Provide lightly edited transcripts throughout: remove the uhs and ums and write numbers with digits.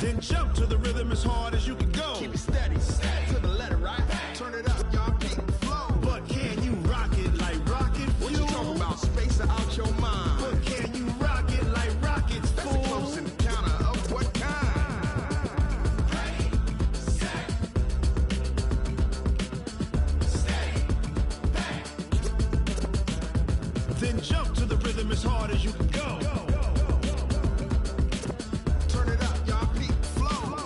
Then jump to the rhythm as hard as you can go. Keep it steady, to the letter, right? Turn it up, y'all keep the flow. But can you rock it like rocket fuel? What you talking about? Spacing out your mind. But can you rock it like rockets, That's fool? a close encounter of what kind? Ready, set, steady, back. Then jump to the rhythm as hard as you can go. Turn it up, y'all keep the flow.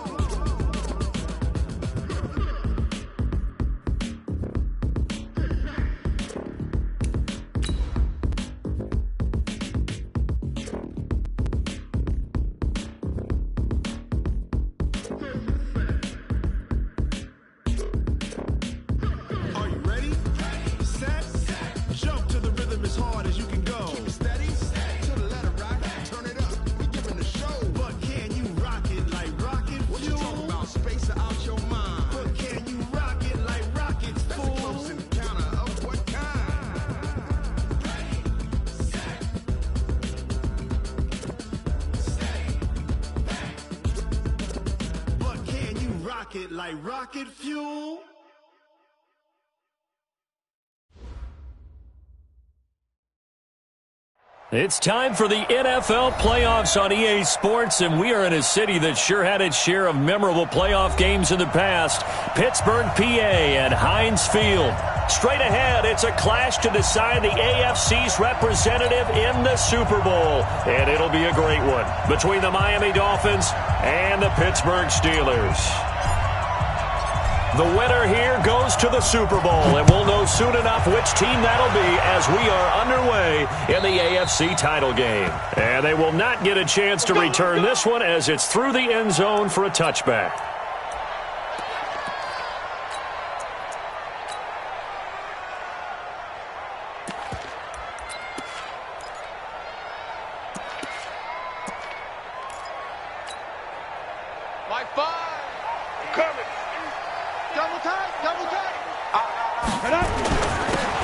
Are you ready? Set, jump to the rhythm as hard as you can go. Keep it steady, to the letter, right? Turn it up, we giving the show. But can you rock it like rocket What you talking fuel? about? Spacing out your mind. But can you rock it like rockets, That's a close fool? encounter of what kind? Ready, set, steady, back. But can you rock it like rocket fuel? It's time for the NFL playoffs on EA Sports, and we are in a city that sure had its share of memorable playoff games in the past. Pittsburgh, PA at Heinz Field. Straight ahead, it's a clash to decide the AFC's representative in the Super Bowl. And it'll be a great one between the Miami Dolphins and the Pittsburgh Steelers. The winner here goes to the Super Bowl, and we'll know soon enough which team that'll be as we are underway in the AFC title game. And they will not get a chance to return this one as it's through the end zone for a touchback. Like five. Coming. Double tight, double tight.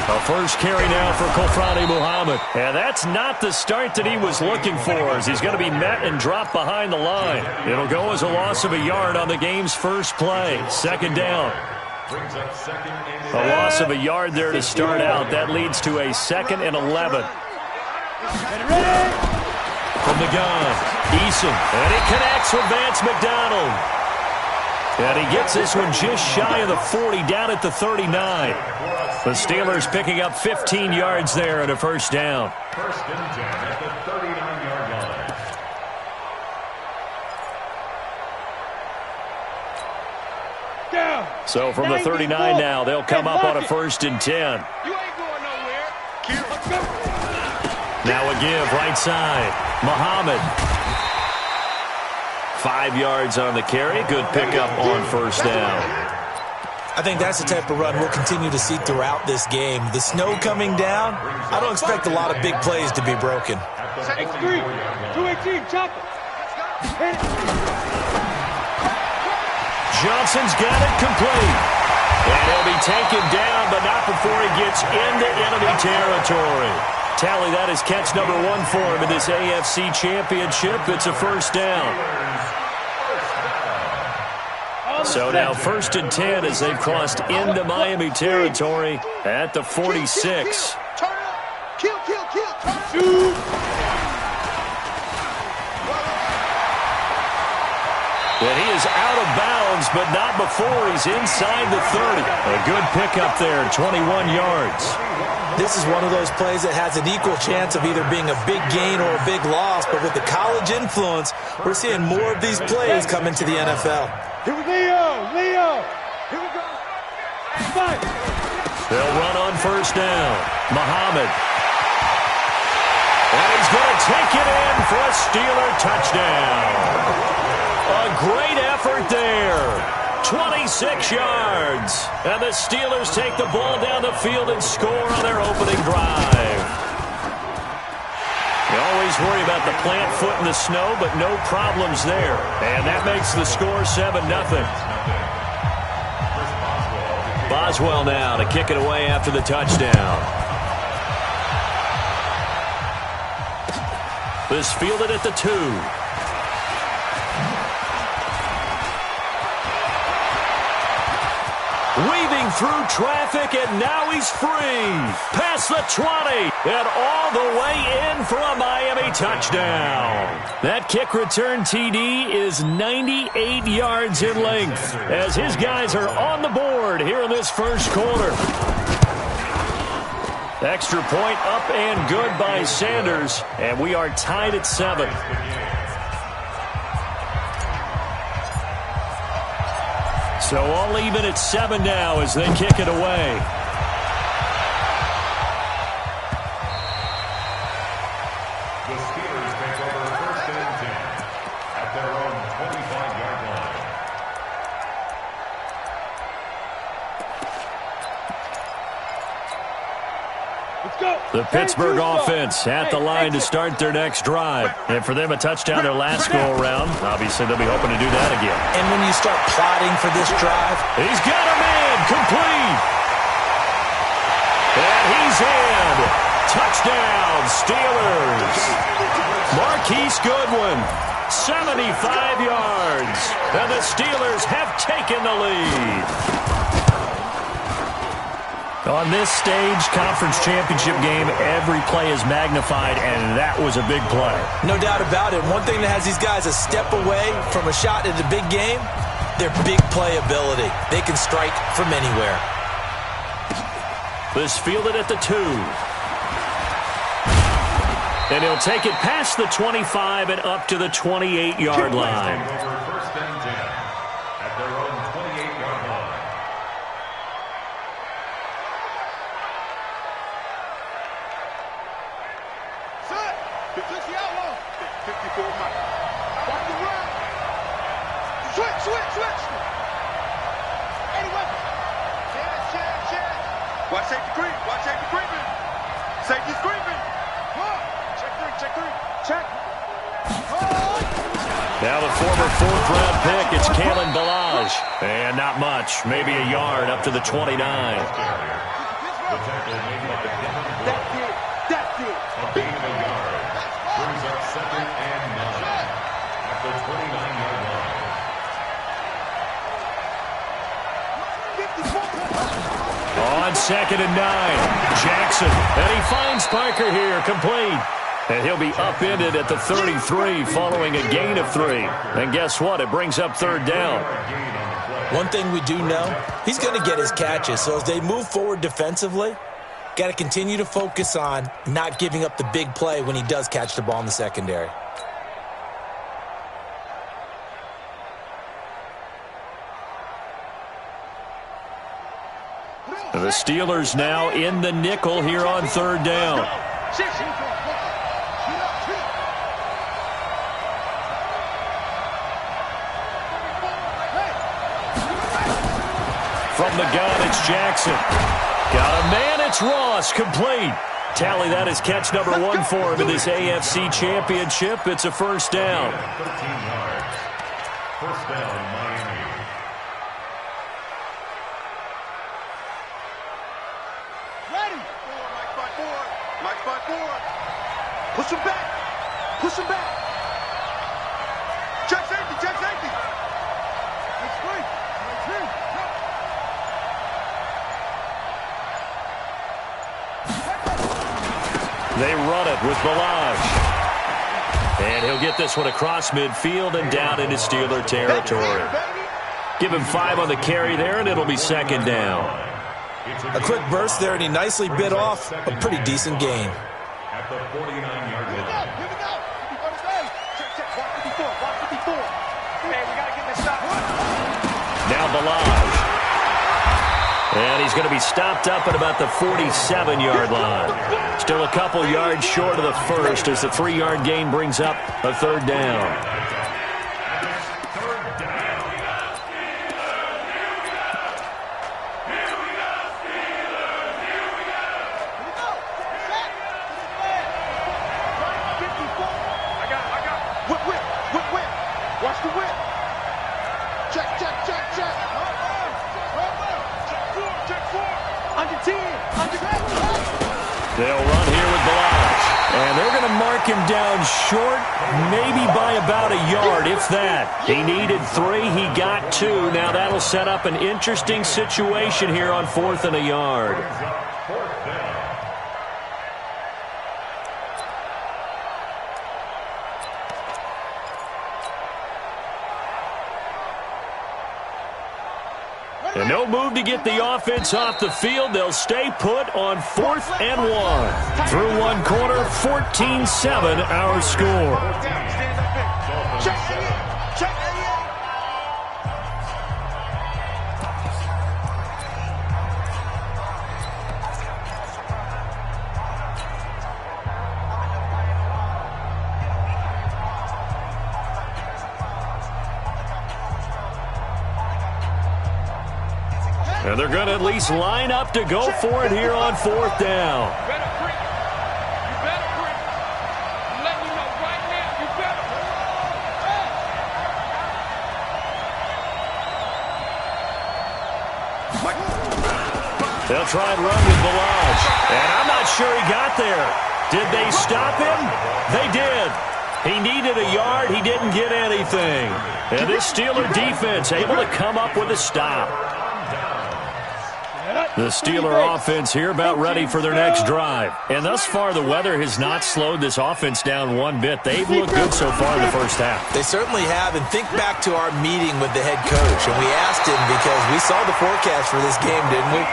A first carry now for Kofrani Muhammad. And that's not the start that he was looking for, as he's going to be met and dropped behind the line. It'll go as a loss of a yard on the game's first play. Second down. A loss of a yard there to start out. That leads to a 2nd and 11. From the gun, Eason. And it connects with Vance McDonald. And he gets this one just shy of the 40, down at the 39. The Steelers picking up 15 yards there and a first down. First and 10 at the 39-yard line. Down. So from the 39 now, they'll come up on a first and 10. You ain't going nowhere. Let's go. Now a give, right side. Muhammad. 5 yards on the carry. Good pickup on first down. I think that's the type of run we'll continue to see throughout this game. The snow coming down, I don't expect a lot of big plays to be broken. X3, 218, chopper. Johnson's got it complete. And he'll be taken down, but not before he gets into enemy territory. Tally, that is catch number 1 for him in this AFC Championship. It's a first down. So now first and 10 as they've crossed into Miami territory at the 46. Turn it up. Kill, kill, kill. Shoot. And he is out of bounds, but not before he's inside the 30. A good pickup there, 21 yards. This is one of those plays that has an equal chance of either being a big gain or a big loss, but with the college influence, we're seeing more of these plays come into the NFL. Here we go, Leo. Here we go. Fight. They'll run on first down. Muhammad. And he's going to take it in for a Steeler touchdown. A great effort there. 26 yards. And the Steelers take the ball down the field and score on their opening drive. You always worry about the plant foot in the snow, but no problems there. And that makes the score 7-0. Boswell now to kick it away after the touchdown. This fielded at the 2. Weaving through traffic, and now he's free. Past the 20, and all the way in for a Miami touchdown. That kick return TD is 98 yards in length, as his guys are on the board here in this first quarter. Extra point up and good by Sanders, and we are tied at 7. So all even at 7 now as they kick it away. The Steelers take over 1st and 10 at their own 25-yard line. Let's go. The Pittsburgh offense at the line to start their next drive. And for them, a touchdown their last go-around. Obviously, they'll be hoping to do that again. And when you start plotting for this drive, He's got a man complete. And he's in. Touchdown, Steelers. Marquise Goodwin, 75 yards. And the Steelers have taken the lead. On this stage, conference championship game, every play is magnified, and that was a big play. no doubt about it. One thing that has these guys a step away from a shot at a big game, their big play ability. They can strike from anywhere. This fielded at the 2. And he'll take it past the 25 and up to the 28-yard line. Take over 1st and 10 at their own 28-yard line. Set. 50 outlaw. 54 Mike. Watch the run. Switch. Any weapon. Chance. Watch safety creep. Safety's creeping. Check 3. Check. Now the former 4th-round pick, it's Kalen Ballage. And not much, maybe a yard up to the 29. The tackle made by Devin White. That's it. A gain of a yard. Brings up 2nd and 9 at the 29-yard line. 54. On 2nd and 9, Jackson. And he finds Parker here, complete. And he'll be upended at the 33 following a gain of 3. And guess what? It brings up 3rd down. One thing we do know, he's going to get his catches. So as they move forward defensively, got to continue to focus on not giving up the big play when he does catch the ball in the secondary. The Steelers now in the nickel here on 3rd down. From the gun, it's Jackson. Got a man, it's Ross, complete. Tally, that is catch number 1 for him in this AFC Championship. It's a 1st down. 13 yards. 1st down, Miami. Ready. Mike's by 4. Push him back. Check safety. That's great. They run it with Ballage. And he'll get this one across midfield and down into Steeler territory. Give him 5 on the carry there, and it'll be 2nd down. A quick burst there, and he nicely bit off a pretty decent gain. At the 49-yard line. Here we go. Check. Watch 54. Hey, we got to get this stop. Now Ballage. And he's going to be stopped up at about the 47-yard line. Still a couple yards short of the first as the 3-yard gain brings up a 3rd down. Watch the whip. Check. Check 4. Under 10. They'll run here with Ballage. And they're going to mark him down short, maybe by about a yard, if that. He needed 3. He got 2. Now that'll set up an interesting situation here on 4th and a yard. And no move to get the offense off the field. They'll stay put on 4th and 1. Through one quarter, 14-7 our score. And they're going to at least line up to go for it here on 4th down. You better print. You better print. I'm letting you know right now. You better. They'll try and run with Balaj. And I'm not sure he got there. Did they stop him? They did. He needed a yard. He didn't get anything. And this Steeler defense able to come up with a stop. The Steeler offense here about ready for their next drive. And thus far, the weather has not slowed this offense down one bit. They've looked good so far in the first half. They certainly have. And think back to our meeting with the head coach. And we asked him because we saw the forecast for this game, didn't we?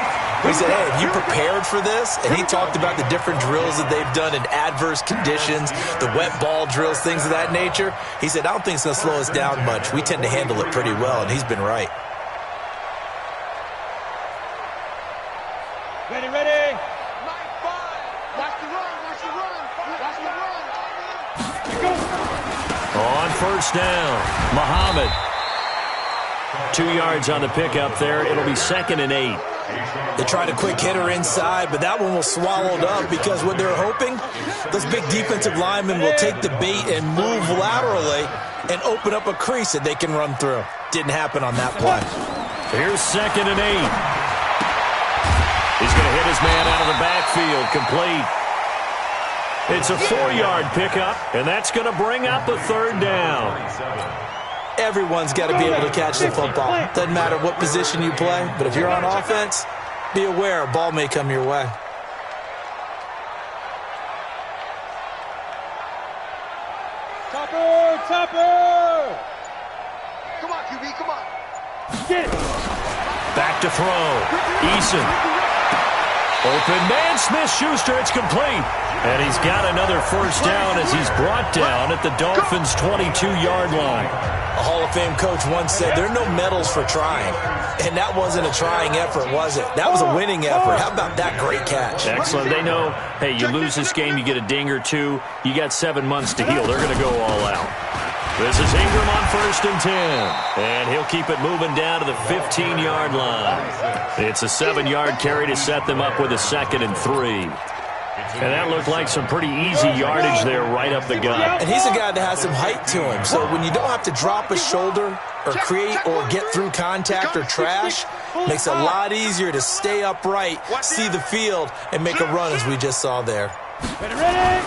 We said, hey, have you prepared for this? And he talked about the different drills that they've done in adverse conditions, the wet ball drills, things of that nature. He said, I don't think it's going to slow us down much. We tend to handle it pretty well, and he's been right. Ready, ready. Watch the run, watch the run, watch the run. On 1st down, Muhammad. 2 yards on the pickup there. It'll be 2nd and 8. They tried a quick hitter inside, but that one was swallowed up because what they're hoping, those big defensive linemen will take the bait and move laterally and open up a crease that they can run through. Didn't happen on that play. Here's 2nd and 8. He's going to hit his man out of the backfield, complete. It's a 4-yard pickup, and that's going to bring up a 3rd down. Everyone's got to be able to catch the football. Doesn't matter what position you play, but if you're on offense, be aware a ball may come your way. Topper, topper. Come on, QB, come on. Get it. Back to throw. Eason. Open man, Smith-Schuster, it's complete. And he's got another 1st down as he's brought down at the Dolphins' 22-yard line. A Hall of Fame coach once said, there are no medals for trying. And that wasn't a trying effort, was it? That was a winning effort. How about that great catch? Excellent. They know, hey, you lose this game, you get a ding or 2. You got 7 months to heal. They're going to go all out. This is Ingram on 1st and 10. And he'll keep it moving down to the 15-yard line. It's a 7-yard carry to set them up with a 2nd and 3. And that looked like some pretty easy yardage there right up the gut. And he's a guy that has some height to him. So when you don't have to drop a shoulder or create or get through contact or trash, makes it a lot easier to stay upright, see the field, and make a run as we just saw there. Ready, ready.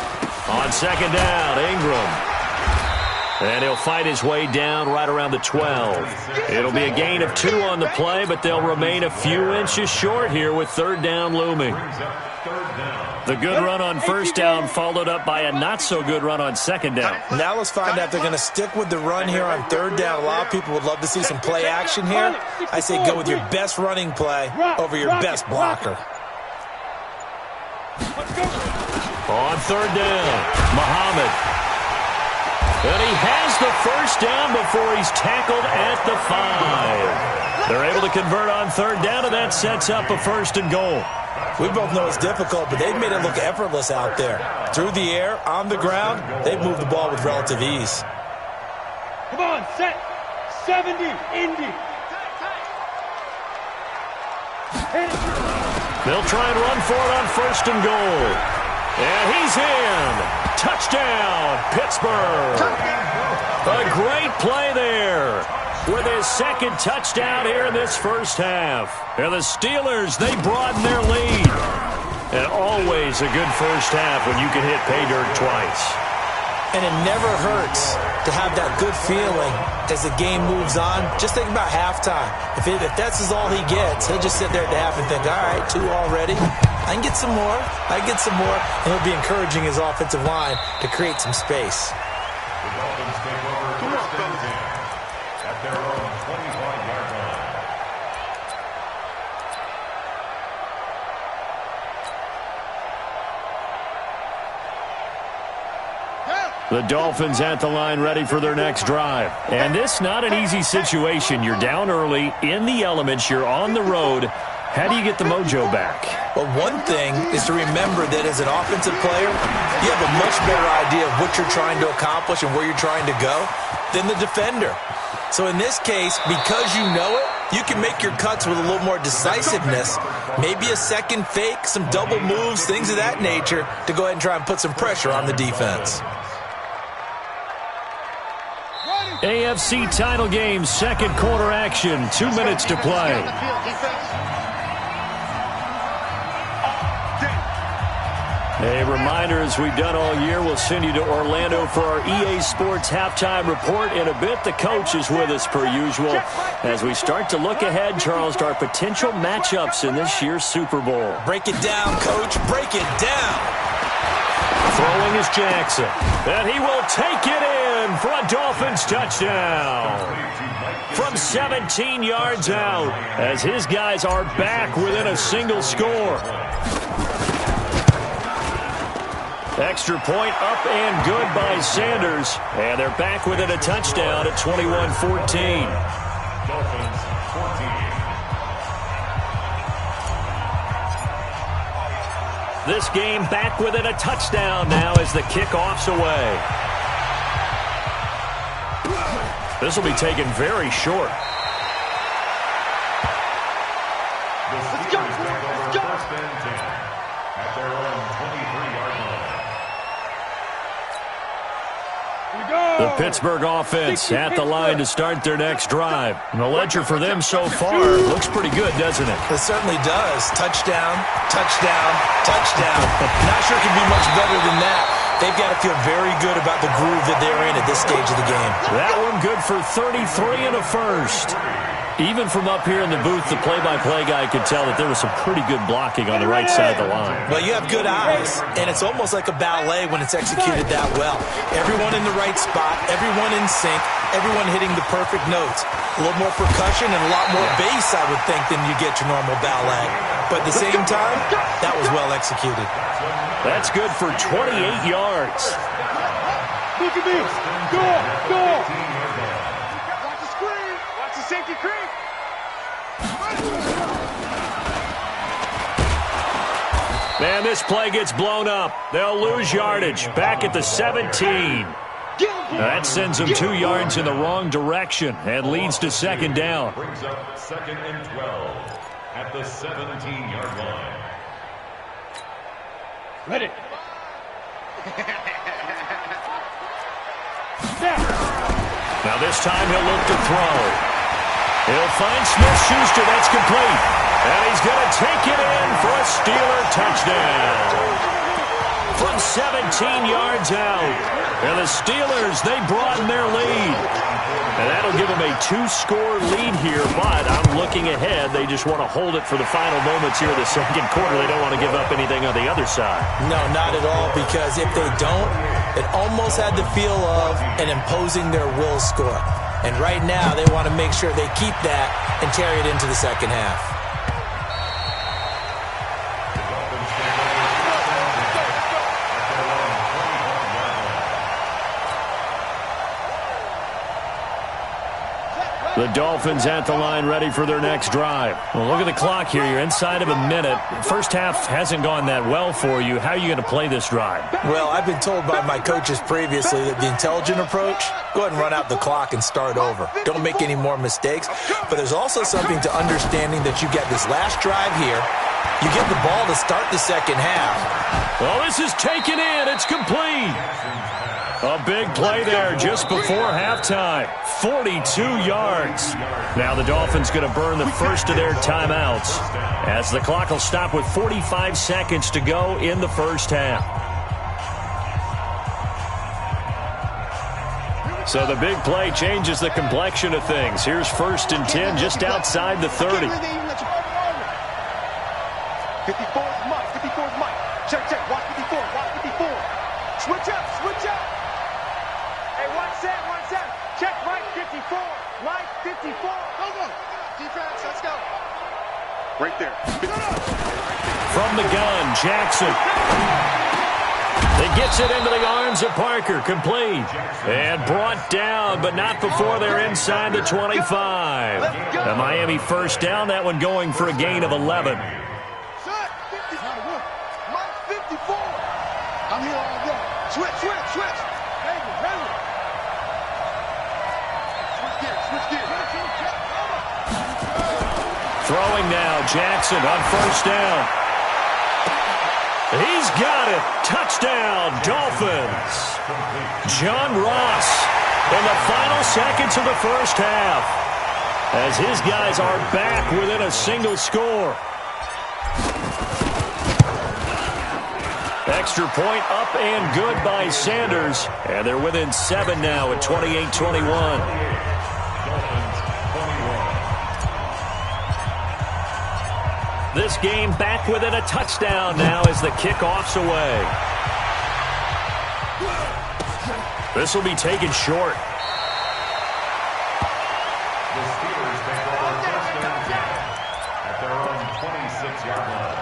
On 2nd down, Ingram. And he'll fight his way down right around the 12. It'll be a gain of 2 on the play, but they'll remain a few inches short here with 3rd down looming. The good run on 1st down followed up by a not-so-good run on 2nd down. Now let's find out if they're going to stick with the run here on 3rd down. A lot of people would love to see some play action here. I say go with your best running play over your best blocker. On 3rd down, Muhammad. And he has the 1st down before he's tackled at the 5. They're able to convert on 3rd down, and that sets up a 1st and goal. We both know it's difficult, but they've made it look effortless out there. Through the air, on the ground, they've moved the ball with relative ease. Come on, set. 70, Indy. They'll try and run for it on 1st and goal. And he's in. Touchdown, Pittsburgh. A great play there with his 2nd touchdown here in this first half. And the Steelers, they broaden their lead. And always a good first half when you can hit pay dirt twice. And it never hurts to have that good feeling as the game moves on. Just think about halftime. If that's all he gets, he'll just sit there at the half and think, all right, 2 already. I can get some more. I can get some more. And he'll be encouraging his offensive line to create some space. The Dolphins take over first and 10 at their own 25-yard line. The Dolphins at the line ready for their next drive. And this not an easy situation. You're down early, in the elements, you're on the road. How do you get the mojo back? Well, one thing is to remember that as an offensive player, you have a much better idea of what you're trying to accomplish and where you're trying to go than the defender. So in this case, because you know it, you can make your cuts with a little more decisiveness, maybe a second fake, some double moves, things of that nature, to go ahead and try and put some pressure on the defense. AFC title game, second quarter action, 2 minutes to play. A reminder, as we've done all year, we'll send you to Orlando for our EA Sports halftime report. In a bit, the coach is with us per usual as we start to look ahead, Charles, to our potential matchups in this year's Super Bowl. Break it down, coach. Break it down. Throwing is Jackson. And he will take it in for a Dolphins touchdown. From 17 yards out, as his guys are back within a single score. Extra point up and good by Sanders. And they're back within a touchdown at 21-14. Dolphins 14. This game back within a touchdown now as the kickoff's away. This will be taken very short. Let's go! Let's go! First and 10 at their own 23-yard line. The Pittsburgh offense at the line to start their next drive. And the ledger for them so far looks pretty good, doesn't it? It certainly does. Touchdown, touchdown, touchdown. Not sure it can be much better than that. They've got to feel very good about the groove that they're in at this stage of the game. That one good for 33 and a first. Even from up here in the booth, the play-by-play guy could tell that there was some pretty good blocking on the right side of the line. Well, you have good eyes, and it's almost like a ballet when it's executed that well. Everyone in the right spot, everyone in sync, everyone hitting the perfect notes. A little more percussion and a lot more bass, I would think, than you get your normal ballet. But at the same time, that was well executed. That's good for 28 yards. Look at me. Go, go. Watch the screen. Watch the safety creep. Man, this play gets blown up. They'll lose yardage. Back at the 17. That sends them 2 yards in the wrong direction and leads to second down. Brings up second and 12 at the 17-yard line. Ready. Now this time he'll look to throw. He'll find Smith-Schuster. That's complete. And he's going to take it in for a Steeler touchdown. From 17 yards out. And the Steelers, they broaden their lead. And that'll give them a 2-score lead here. But I'm looking ahead. They just want to hold it for the final moments here of the second quarter. They don't want to give up anything on the other side. No, not at all, because if they don't, it almost had the feel of an imposing their will score. And right now, they want to make sure they keep that and carry it into the second half. The Dolphins at the line ready for their next drive. Well, look at the clock here. You're inside of a minute. First half hasn't gone that well for you. How are you going to play this drive? Well, I've been told by my coaches previously that the intelligent approach, go ahead and run out the clock and start over. Don't make any more mistakes. But there's also something to understanding that you get this last drive here. You get the ball to start the second half. Well, this is taken in. It's complete. A big play there just before halftime. 42 yards. Now the Dolphins going to burn the first of their timeouts as the clock will stop with 45 seconds to go in the first half. So the big play changes the complexion of things. Here's 1st and 10 just outside the 30. 54 is Mike. 54 is Mike. Check, check. Watch 54. Watch 54. Switch up. Switch up. Hey, 1-7. Check Mike 54. Mike 54. Go. Defense, let's go. Right there. From the gun, Jackson. It gets it into the arms of Parker. Complete. And brought down, but not before they're inside the 25. A Miami first down. That one going for a gain of 11. Mike 54. I'm here all day. Switch. Switch gear. Throwing now, Jackson on first down. He's got it. Touchdown, Dolphins. John Ross in the final seconds of the first half as his guys are back within a single score. Extra point up and good by Sanders. And they're within 7 now at 28-21. This game back within a touchdown now as the kickoff's away. This will be taken short. The Steelers take over 1st and 10 at their own 26-yard line.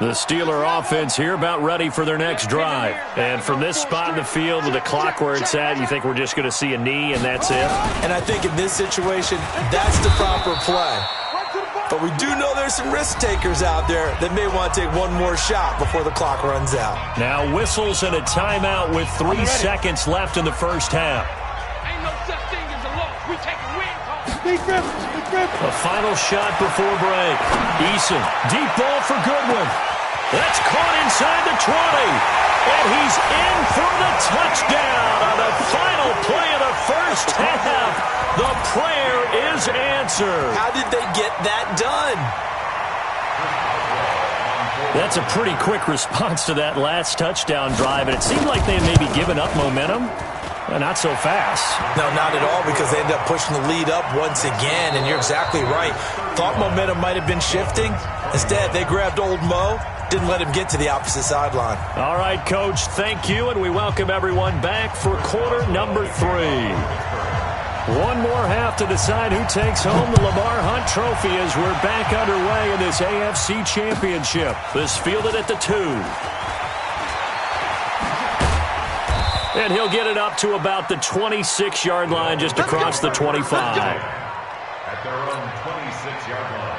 The Steeler offense here about ready for their next drive. And from this spot in the field with the clock where it's at, you think we're just going to see a knee and that's it? And I think in this situation, that's the proper play. But we do know there's some risk takers out there that may want to take one more shot before the clock runs out. Now whistles and a timeout with 3 seconds left in the first half. Ain't no such thing as a loss. We take a win. A final shot before break. Eason, deep ball for Goodwin. That's caught inside the 20. And he's in for the touchdown on the final play of the first half. The prayer is answered. How did they get that done? That's a pretty quick response to that last touchdown drive. And it seemed like they had maybe given up momentum. Not so fast. No, not at all, because they ended up pushing the lead up once again, and you're exactly right. Thought momentum might have been shifting. Instead, they grabbed old Mo, didn't let him get to the opposite sideline. All right, Coach, thank you, and we welcome everyone back for quarter number 3. One more half to decide who takes home the Lamar Hunt Trophy as we're back underway in this AFC Championship. This fielded at the 2. And he'll get it up to about the 26-yard line just across the 25. At their own 26-yard line.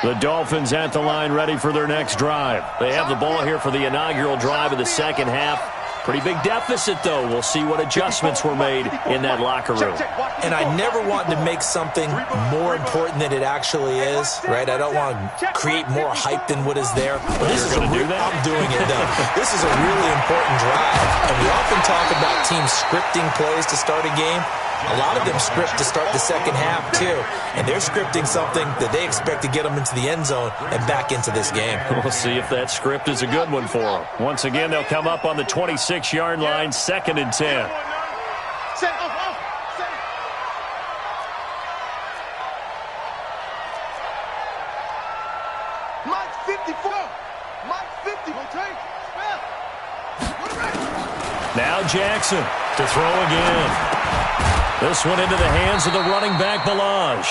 The Dolphins at the line ready for their next drive. They have the ball here for the inaugural drive of the second half. Pretty big deficit, though. We'll see what adjustments were made in that locker room. And I never want to make something more important than it actually is, right? I don't want to create more hype than what is there. But this is You're going to do that? I'm doing it, though. This is a really important drive. And we often talk about teams scripting plays to start a game. A lot of them script to start the second half, too. And they're scripting something that they expect to get them into the end zone and back into this game. We'll see if that script is a good one for them. Once again, they'll come up on the 26-yard line, 2nd and 10. Mike 54. Mike 50. Now Jackson to throw again. This one into the hands of the running back, Balaj.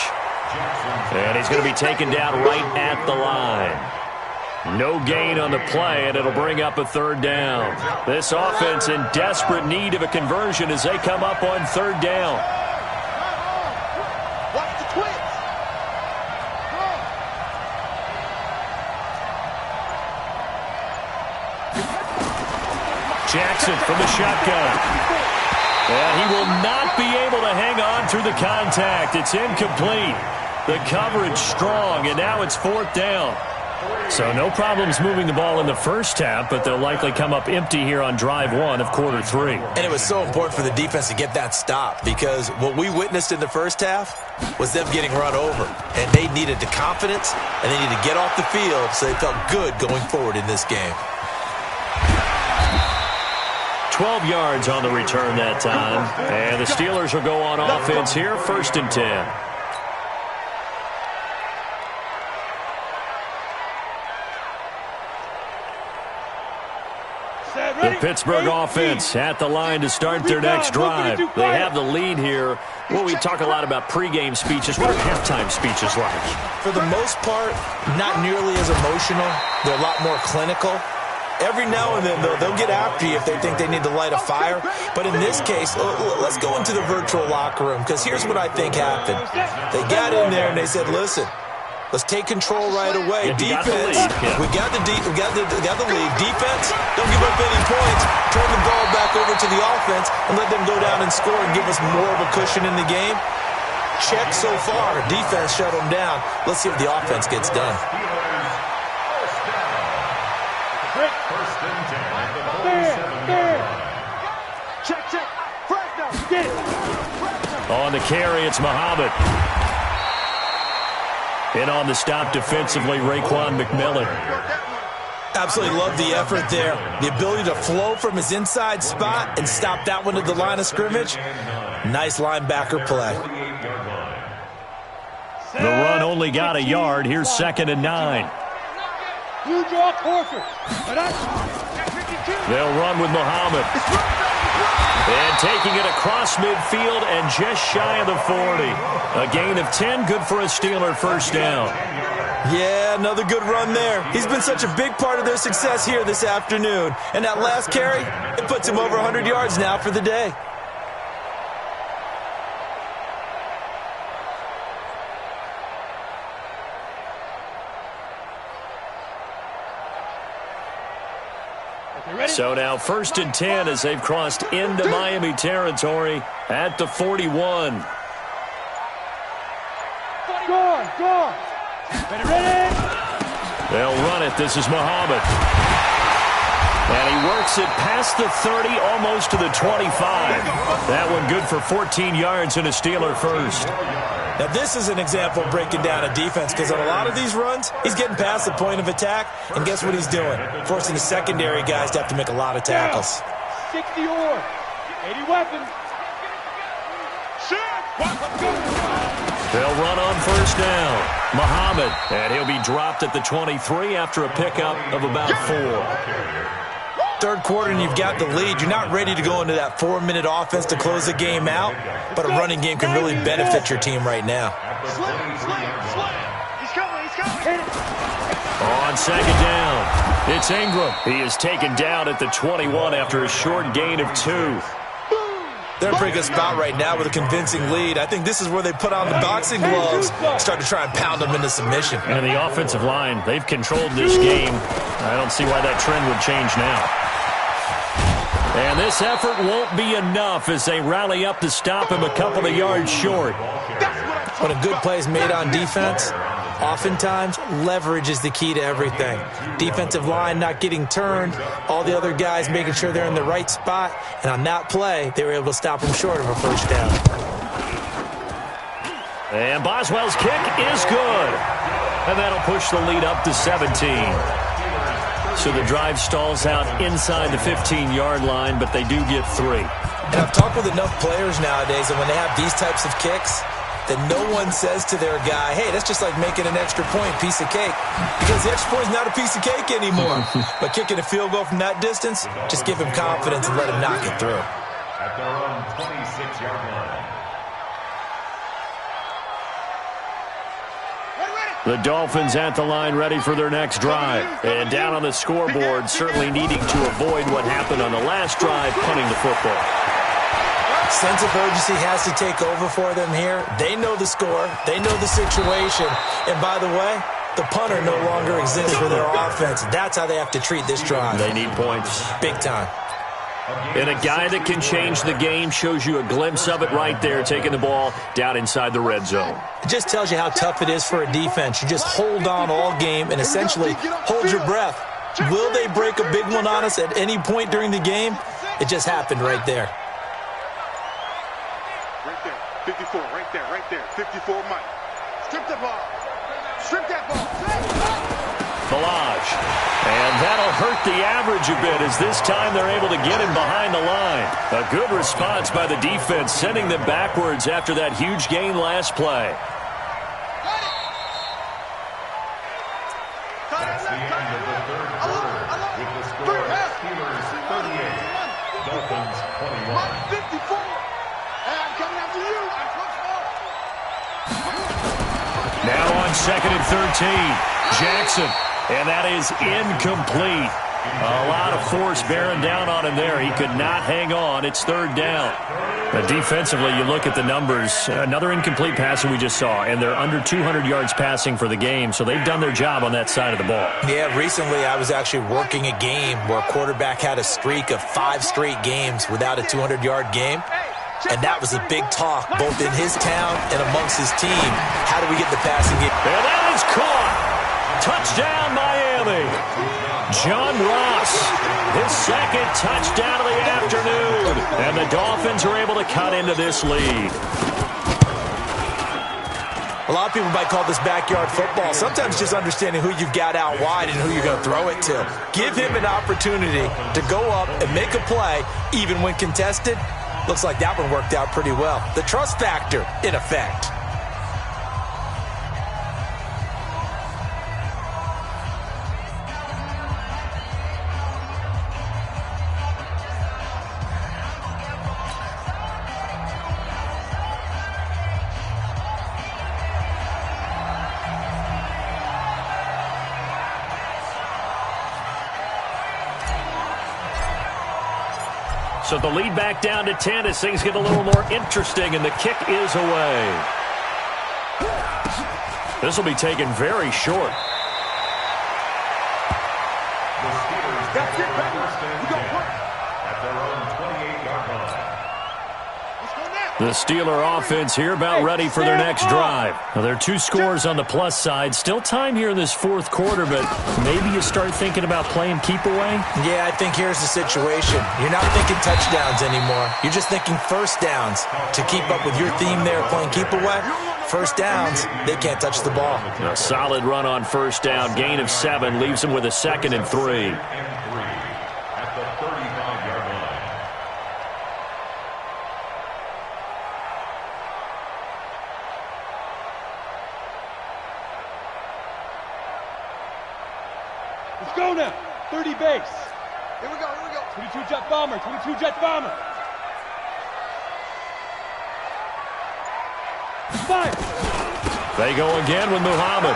And he's going to be taken down right at the line. No gain on the play, and it'll bring up a 3rd down. This offense in desperate need of a conversion as they come up on 3rd down. Watch the twins. Jackson from the shotgun. And he will not be able to hang on through the contact. It's incomplete. The coverage strong, and now it's 4th down. So no problems moving the ball in the first half, but they'll likely come up empty here on drive 1 of quarter 3. And it was so important for the defense to get that stop, because what we witnessed in the first half was them getting run over. And they needed the confidence, and they needed to get off the field so they felt good going forward in this game. 12 yards on the return that time. And the Steelers will go on offense here, 1st and 10. The Pittsburgh offense at the line to start their next drive. They have the lead here. Well, we talk a lot about pregame speeches. What are halftime speeches like? For the most part, not nearly as emotional. They're a lot more clinical. Every now and then, they'll get after you if they think they need to light a fire. But in this case, let's go into the virtual locker room, because here's what I think happened. They got in there and they said, listen, let's take control right away. Defense, we got the lead. Defense, don't give up any points. Turn the ball back over to the offense and let them go down and score and give us more of a cushion in the game. Check so far. Defense shut them down. Let's see if the offense gets done. Check. On the carry, it's Muhammad. And on the stop defensively, Raekwon McMillan. Absolutely love the effort there. The ability to flow from his inside spot and stop that one at the line of scrimmage. Nice linebacker play. The run only got a yard. Here's 2nd and 9. You draw closer. They'll run with Muhammad. And taking it across midfield and just shy of the 40. A gain of 10, good for a Steeler 1st down. Yeah, another good run there. He's been such a big part of their success here this afternoon. And that last carry, it puts him over 100 yards now for the day. So now 1st and 10 as they've crossed into Miami territory at the 41. Go. Ready. They'll run it. This is Muhammad. And he works it past the 30, almost to the 25. That one good for 14 yards and a Steeler 1st. Now, this is an example of breaking down a defense, because on a lot of these runs, he's getting past the point of attack, and guess what he's doing? Forcing the secondary guys to have to make a lot of tackles. 60 or 80 weapons. They'll run on 1st down. Muhammad, and he'll be dropped at the 23 after a pickup of about 4. Third quarter and you've got the lead. You're not ready to go into that 4-minute offense to close the game out, but a running game can really benefit your team right now. He's coming. On 2nd down, it's Ingram. He is taken down at the 21 after a short gain of 2. They're in a pretty good spot right now with a convincing lead. I think this is where they put on the boxing gloves, start to try and pound them into submission. And the offensive line, they've controlled this game. I don't see why that trend would change now. And this effort won't be enough as they rally up to stop him a couple of yards short. When a good play is made on defense, oftentimes leverage is the key to everything. Defensive line not getting turned, all the other guys making sure they're in the right spot, and on that play, they were able to stop him short of a 1st down. And Boswell's kick is good. And that'll push the lead up to 17. So the drive stalls out inside the 15-yard line, but they do get 3. And I've talked with enough players nowadays, and when they have these types of kicks, that no one says to their guy, hey, that's just like making an extra point, piece of cake. Because the extra point is not a piece of cake anymore. But kicking a field goal from that distance, just give him confidence and let him knock it through. At their own 26-yard line. The Dolphins at the line ready for their next drive. And down on the scoreboard, certainly needing to avoid what happened on the last drive, punting the football. Sense of urgency has to take over for them here. They know the score. They know the situation. And by the way, the punter no longer exists for their offense. That's how they have to treat this drive. They need points. Big time. And a guy that can change the game, shows you a glimpse of it right there, taking the ball down inside the red zone. It just tells you how tough it is for a defense. You just hold on all game and essentially hold your breath. Will they break a big one on us at any point during the game? It just happened right there. Right there. 54, right there, right there. 54, Mike. Strip the ball. Strip that ball. Balaj. And that'll hurt the average a bit as this time they're able to get him behind the line. A good response by the defense, sending them backwards after that huge gain last play. That's the end of the third quarter with the score Steelers 38, Dolphins 21. 54. And I'm coming after you. I'm close enough. Now on 2nd and 13, Jackson. And that is incomplete. A lot of force bearing down on him there. He could not hang on. It's 3rd down. But defensively, you look at the numbers. Another incomplete pass that we just saw, and they're under 200 yards passing for the game, so they've done their job on that side of the ball. Yeah, recently I was actually working a game where a quarterback had a streak of 5 straight games without a 200-yard game. And that was a big talk, both in his town and amongst his team. How do we get the passing game? And that is caught. Touchdown, Miami. John Ross, his 2nd touchdown of the afternoon. And the Dolphins are able to cut into this lead. A lot of people might call this backyard football. Sometimes just understanding who you've got out wide and who you're going to throw it to. Give him an opportunity to go up and make a play, even when contested. Looks like that one worked out pretty well. The trust factor in effect. So the lead back down to 10 as things get a little more interesting, and the kick is away. This will be taken very short. The Steelers have first and 10 at their own 28-yard line. The Steeler offense here about ready for their next drive. Now, there are 2 scores on the plus side. Still time here in this 4th quarter, but maybe you start thinking about playing keep away? Yeah, I think here's the situation. You're not thinking touchdowns anymore. You're just thinking first downs. To keep up with your theme there, playing keep away, first downs, they can't touch the ball. A solid run on first down. Gain of 7 leaves them with a 2nd and 3. At the 35-yard line. Let's go now. 30 base. Here we go, here we go. 22 jet bomber, 22 jet bomber. Fire. They go again with Muhammad.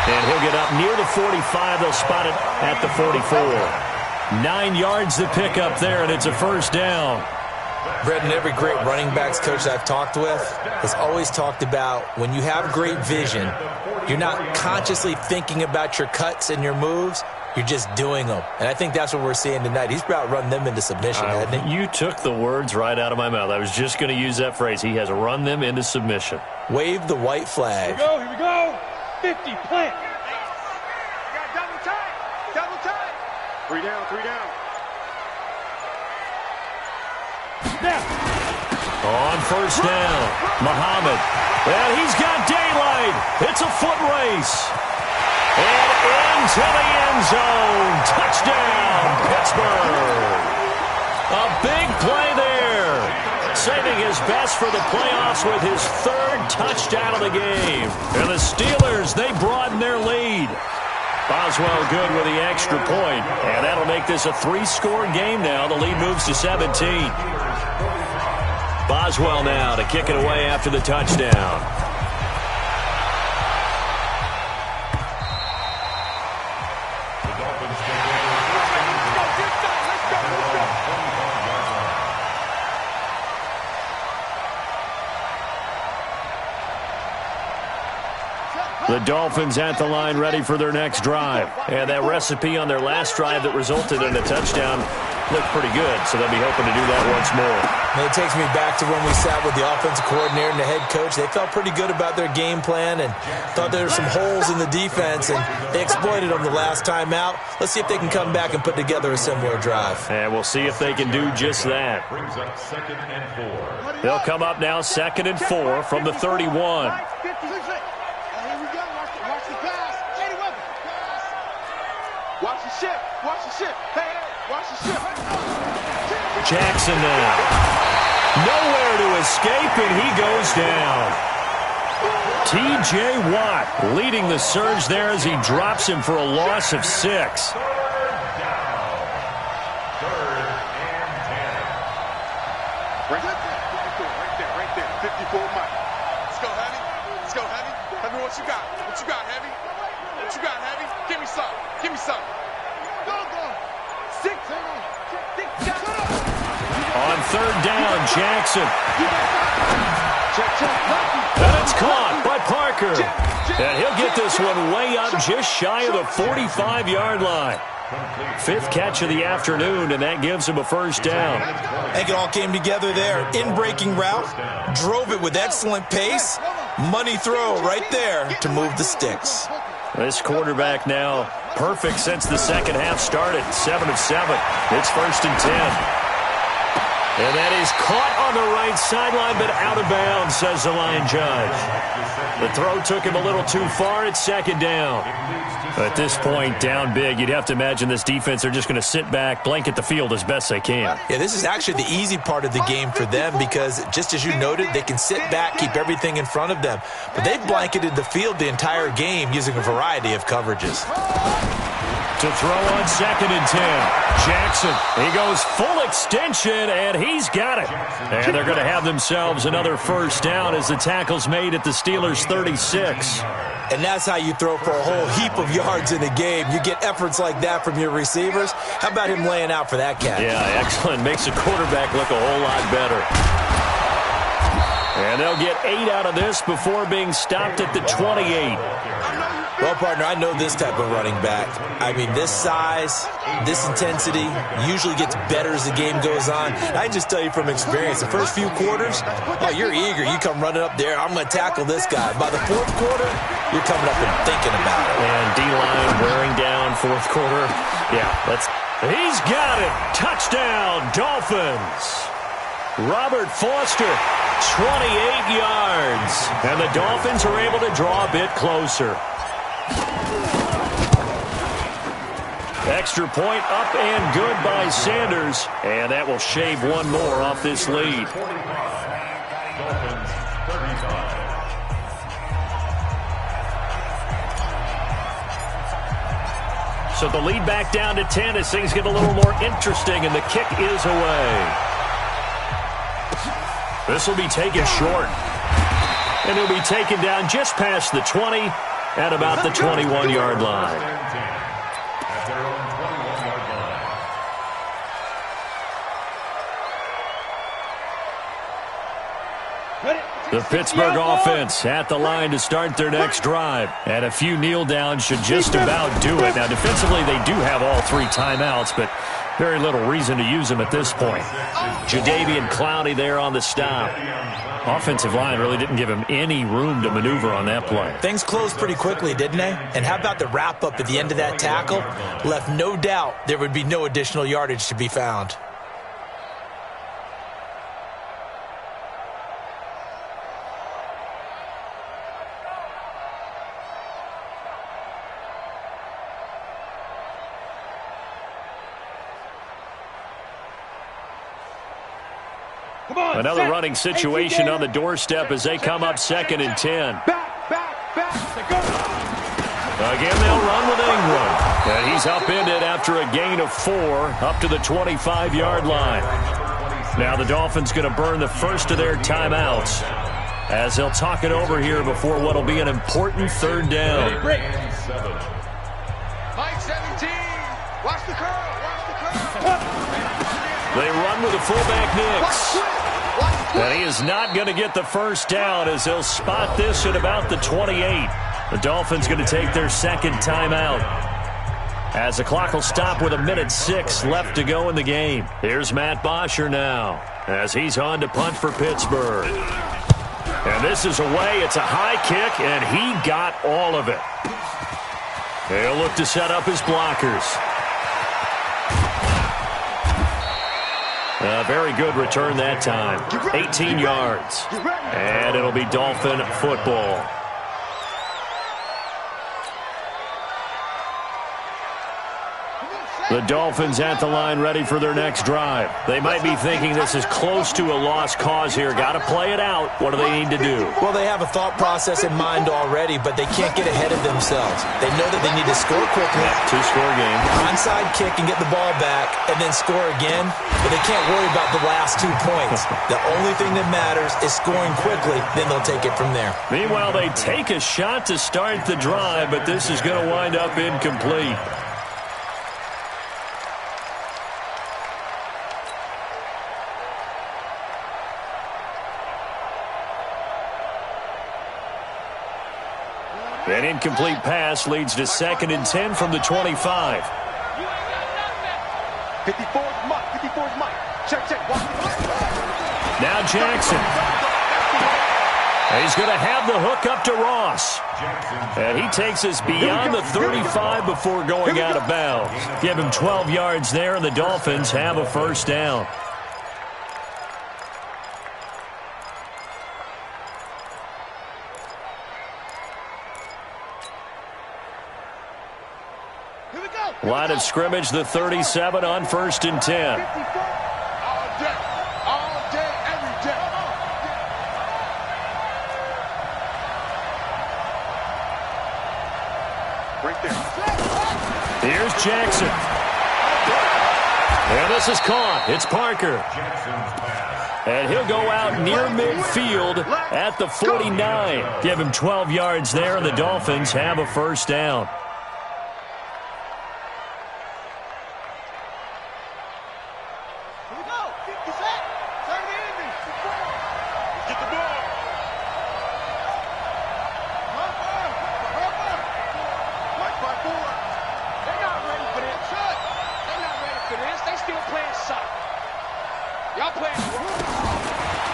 And he'll get up near the 45. They'll spot it at the 44. 9 yards to pick up there, and it's a first down. Brendan, every great running backs coach I've talked with has always talked about when you have great vision, you're not consciously thinking about your cuts and your moves. You're just doing them. And I think that's what we're seeing tonight. He's about running them into submission, hasn't he? You took the words right out of my mouth. I was just going to use that phrase. He has run them into submission. Wave the white flag. Here we go. 50, plant. You got double time. Double time. 3 down, 3 down. Now. On first down, Muhammad. And he's got daylight. It's a foot race. And into the end zone. Touchdown, Pittsburgh. A big play there. Saving his best for the playoffs with his 3rd touchdown of the game. And the Steelers, they broaden their lead. Boswell good with the extra point. And that'll make this a 3-score game now. The lead moves to 17. Boswell now to kick it away after the touchdown. The Dolphins take over first and 10. The Dolphins at the line ready for their next drive. And that recipe on their last drive that resulted in a touchdown looked pretty good, so they'll be hoping to do that once more. And it takes me back to when we sat with the offensive coordinator and the head coach. They felt pretty good about their game plan and thought there were some holes in the defense, and they exploited them the last time out. Let's see if they can come back and put together a similar drive. And we'll see if they can do just that. Brings up 2nd and 4. They'll come up now 2nd and 4 from the 31. Watch the ship. Watch the ship. Hey, watch the ship. Jackson now. Nowhere to escape, and he goes down. T.J. Watt leading the surge there as he drops him for a loss of 6. 3rd and 10. Right there. 54 Mike. Let's go, Heavy. Let's go, Heavy. Heavy, what you got? What you got, Heavy? What you got, Heavy? Give me some. Give me some. Go. 6. On 3rd down, Jackson. And it's caught by Parker. And he'll get this one way up just shy of the 45-yard line. 5th catch of the afternoon, and that gives him a 1st down. I think it all came together there. In-breaking route, drove it with excellent pace. Money throw right there to move the sticks. This quarterback now perfect since the second half started. 7 of 7. It's 1st and 10. And that is caught on the right sideline, but out of bounds, says the line judge. The throw took him a little too far. It's 2nd down. At this point, down big, you'd have to imagine this defense are just going to sit back, blanket the field as best they can. Yeah, this is actually the easy part of the game for them because, just as you noted, they can sit back, keep everything in front of them. But they've blanketed the field the entire game using a variety of coverages. To throw on 2nd and 10. Jackson, he goes full extension, and he's got it. And they're going to have themselves another 1st down as the tackle's made at the Steelers' 36. And that's how you throw for a whole heap of yards in a game. You get efforts like that from your receivers. How about him laying out for that catch? Yeah, excellent. Makes the quarterback look a whole lot better. And they'll get 8 out of this before being stopped at the 28. Well, partner, I know this type of running back. I mean, this size, this intensity usually gets better as the game goes on. I just tell you from experience, the first few quarters, oh, you're eager. You come running up there, I'm going to tackle this guy. By the 4th quarter, you're coming up and thinking about it. And D-line wearing down 4th quarter. Yeah, he's got it. Touchdown, Dolphins. Robert Foster, 28 yards. And the Dolphins are able to draw a bit closer. Extra point up and good by Sanders. And that will shave one more off this lead. 45. Dolphins 35. So the lead back down to 10 as things get a little more interesting, and the kick is away. This will be taken short. And it'll be taken down just past the 20 at about the 21-yard line. At their own 21-yard line. The Pittsburgh offense at the line to start their next drive. And a few kneel downs should just about do it. Now, defensively, they do have all 3 timeouts, but very little reason to use them at this point. Jadeveon Clowney there on the stop. Offensive line really didn't give him any room to maneuver on that play. Things closed pretty quickly, didn't they? And how about the wrap-up at the end of that tackle? Left no doubt there would be no additional yardage to be found. Another running situation on the doorstep as they come up 2nd and 10. Again, they'll run with Ingram. And he's upended after a gain of 4 up to the 25-yard line. Now the Dolphins going to burn the first of their timeouts as they'll talk it over here before what will be an important 3rd down. Mike 17. Watch the curl. Watch the curl. They run with the fullback Nix. And he is not going to get the 1st down as they'll spot this at about the 28. The Dolphins going to take their 2nd timeout. as the clock will stop with 1:06 left to go in the game. Here's Matt Bosher now as he's on to punt for Pittsburgh. And this is away. It's a high kick, and he got all of it. He'll look to set up his blockers. A very good return that time. 18 yards. And it'll be Dolphin football. The Dolphins at the line ready for their next drive. They might be thinking this is close to a lost cause here. Got to play it out. What do they need to do? Well, they have a thought process in mind already, but they can't get ahead of themselves. They know that they need to score quickly. Two-score game. Onside kick and get the ball back and then score again, but they can't worry about the last 2 points. The only thing that matters is scoring quickly, then they'll take it from there. Meanwhile, they take a shot to start the drive, but this is going to wind up incomplete. An incomplete pass leads to 2nd and 10 from the 25. 54's Mike. 54's Mike. Check. Now Jackson. He's going to have the hook up to Ross. And he takes us beyond the 35 before going out of bounds. Give him 12 yards there, and the Dolphins have a first down. Line of scrimmage, the 37 on 1st and 10. All day, every day. Right there. Here's Jackson. And this is caught. It's Parker. And he'll go out near midfield at the 49. Give him 12 yards there, and the Dolphins have a first down.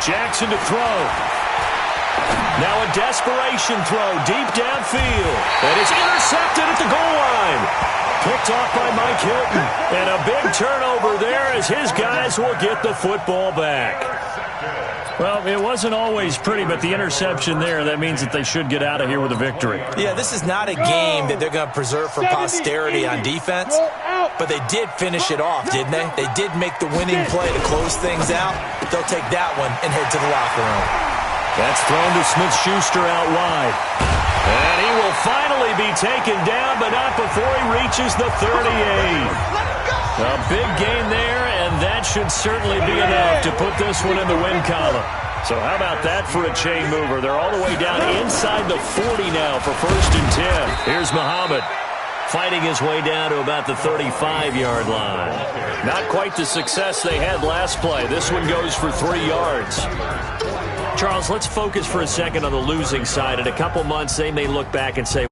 Jackson to throw. Now a desperation throw deep downfield. And it's intercepted at the goal line. Picked off by Mike Hilton. And a big turnover there as his guys will get the football back. Well, it wasn't always pretty, but the interception there, that means that they should get out of here with a victory. Yeah, this is not a game that they're going to preserve for posterity on defense, but they did finish it off, didn't they? They did make the winning play to close things out. They'll take that one and head to the locker room. That's thrown to Smith-Schuster out wide. And he will finally be taken down, but not before he reaches the 38. A big gain there, and that should certainly be enough to put this one in the win column. So how about that for a chain mover? They're all the way down inside the 40 now for 1st and 10. Here's Muhammad fighting his way down to about the 35-yard line. Not quite the success they had last play. This one goes for 3 yards. Charles, let's focus for a second on the losing side. In a couple months, they may look back and say,